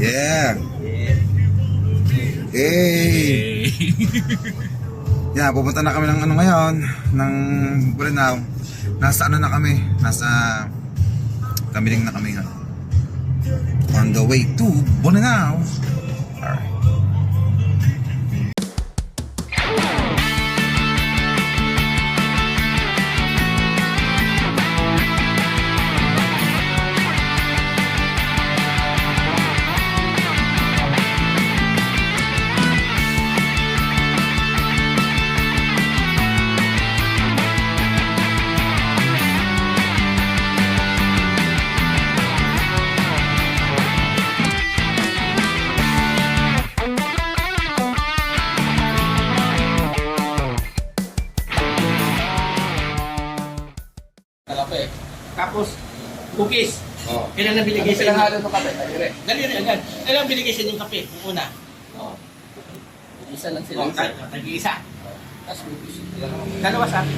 Yeah. Hey. Yeah, pupunta na kami ng ano ngayon, ng Bolinao. Nasa ano na kami, nasa Kamiling na kami. On the way to Bolinao. Alright. Tapos, cookies. Oh. Kailan na binigay sa inyo? Halo ng kape? Dali rin agad. Kailan binigay sa inyo yung kape? Yung una. Oh. Isa lang sila. Tag-isa. Tapos cookies. Dalawa sa akin.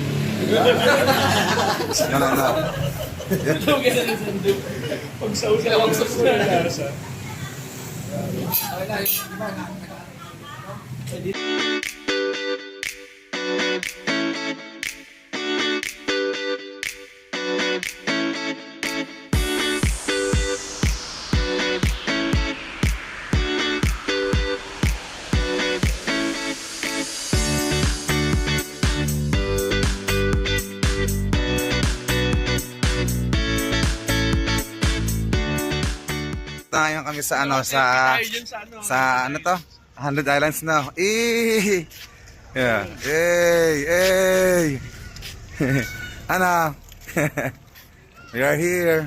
No. Tulog yan na sando. Pagsaw-saw. Pagsaw na lasa. Tayo kami sa ano sa ano to? 100 Islands na. Yeah. Hey. Ano? We are here.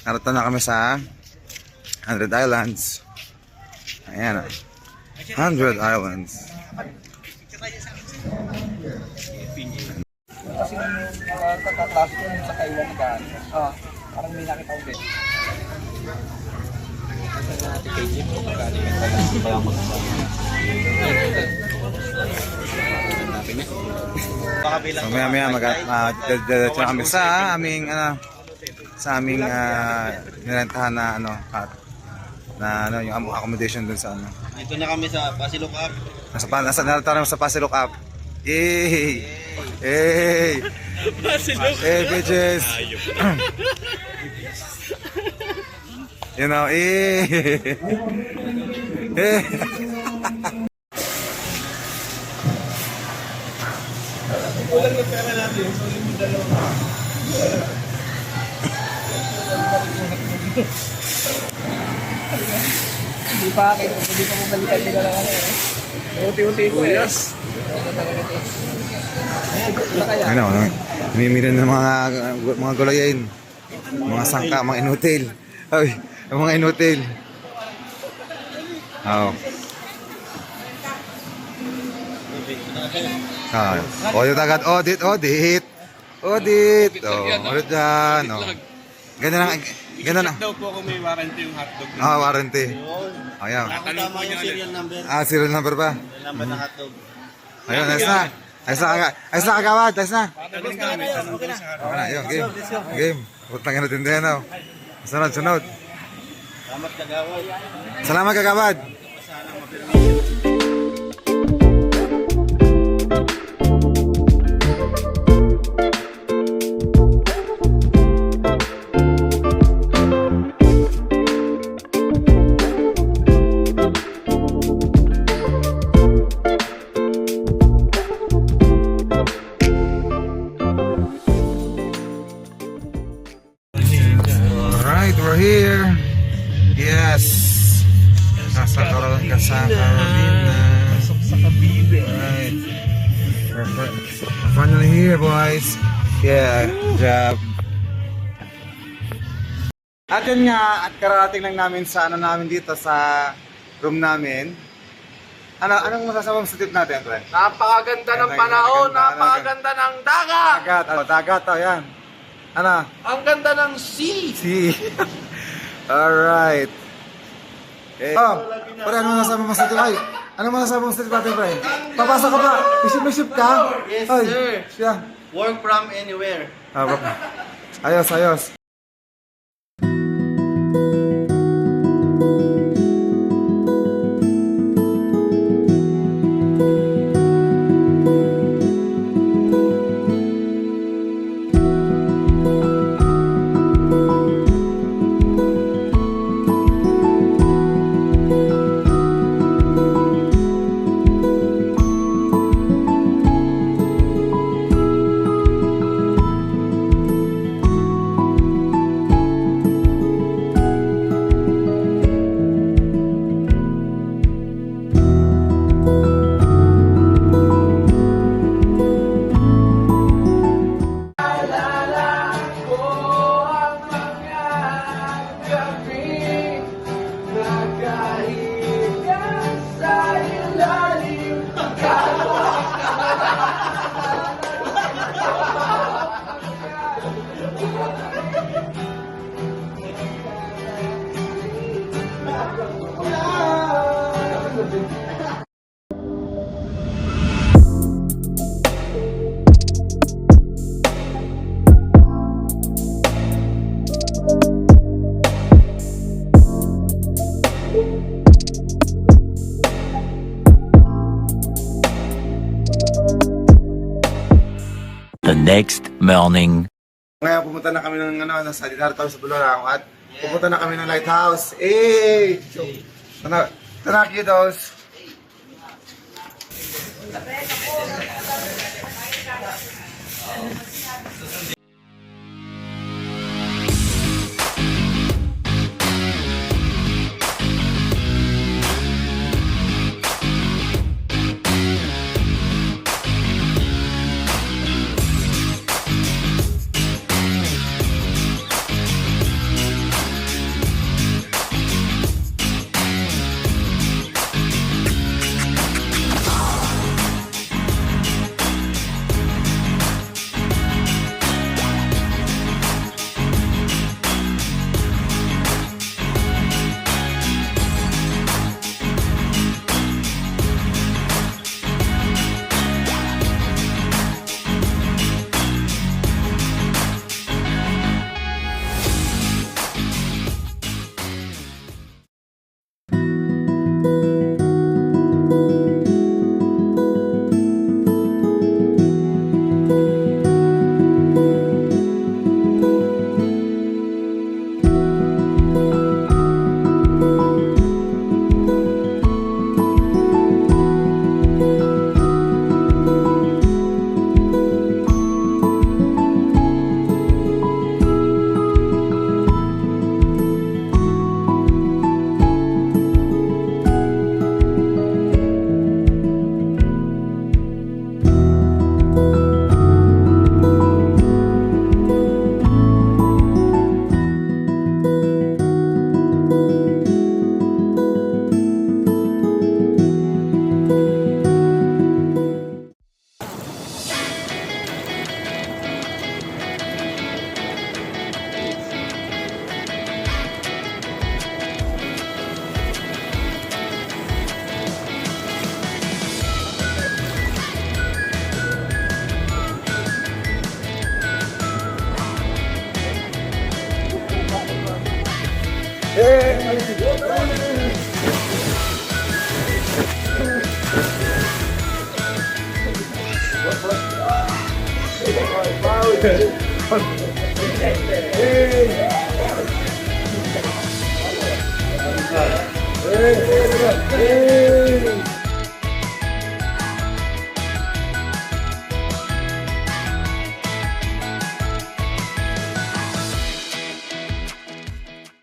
Narito na kami sa 100 Islands. Ayan. 100 Islands. Kasi kakaklase ko sa Taiwan na gaan. Parang may nakita ko din. So maya magdiretso kami sa aming nirentahan na yung accommodation dun sa ano. Ito na kami sa Pasilok Up. Narito na sa Pasilok Up. Hey, bitches. You know, Kulang na pera natin. So, yung dalawa. Hindi pa mo balikan nila lang ano eh. Unti-unti ko eh. Yes. ano, namimili ng mga gulayin. Mga sangka, mga inutil. Ay, mga inutil. Oh. Audit agad, audit. Oh, audit dyan. Oh. Ganun lang. daw po kung may warranty yung hotdog. Warranty. Ayan. Tatanong po yung serial number. Serial number ba? Serial number ng hotdog. Ayun, ayos na kagawad, ayos na. Tanong namin. Okay na, yun, game. Putang natin din, oh. Sunod. Salamat kagawad. Salamat kagawad. Alright, we're here. Yes. Sa Carolina. Pasok sa kabila. Right. We're finally here, boys. Yeah, job. At yun nga, at kararating lang namin sa namin dito sa room namin. Anong masasabi sa tip natin, pre? Napakaganda ng panahon, napakaganda ng dagat. Dagat, yan. Ang ganda ng sea. See. Alright. Okay. Pre, ano masasabi mo sa tip? Ay, ano masasabi mo sa tip natin, pre? Papasok ka ba? Isip ka? Yes, Ay, sir. siya. Work from anywhere. Ayos. The next morning. Ngayon pumunta na kami ng nasa dinarito sa Bulorang at pupunta na kami ng lighthouse. Eh! Tanakidos!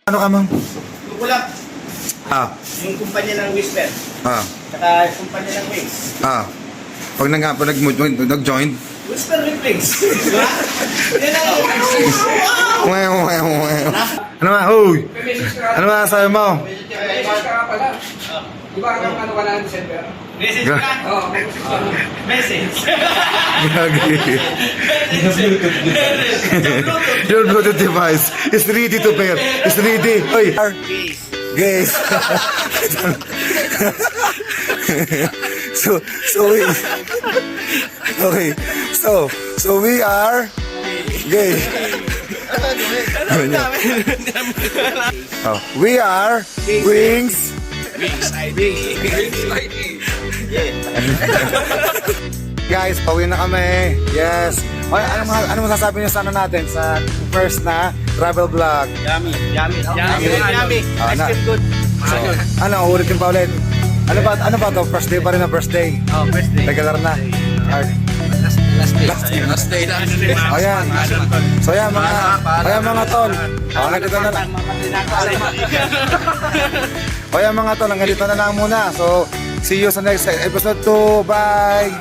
Ano ka, ma'am? Kukulap. Ah, Yung kumpanya ng Whisper. ah, Tsaka yung kumpanya ng Wings. ah. Pag nag-join, Whisper with Wings. Diba? Yan ang Ano ba? Uy! Ano ba sabi mo? May message ka nga pala. Di ba hanggang ano ka na ng December? Message ka? Oo, may message ka na. Message. Gagi. Your Bluetooth device is ready to pair. Is ready. Oy! Guys. So we okay. So we are gay. Oh, we are Wings. Guys, pauwi na kami. Yes. Oy, ano masasabi niyo sana natin sa first na travel vlog? Yummy. Yummy. Ah, Ice na- cream good. So, ulitin pa ulit. Ano ba to? First day pa rin na first day. Oh, first day. Regular na. Last day na. Ayan. So ayan mga tol. Hanggang dito na lang. O yan mga tol, hanggang dito na lang muna. So, see you sa next episode 2. Bye!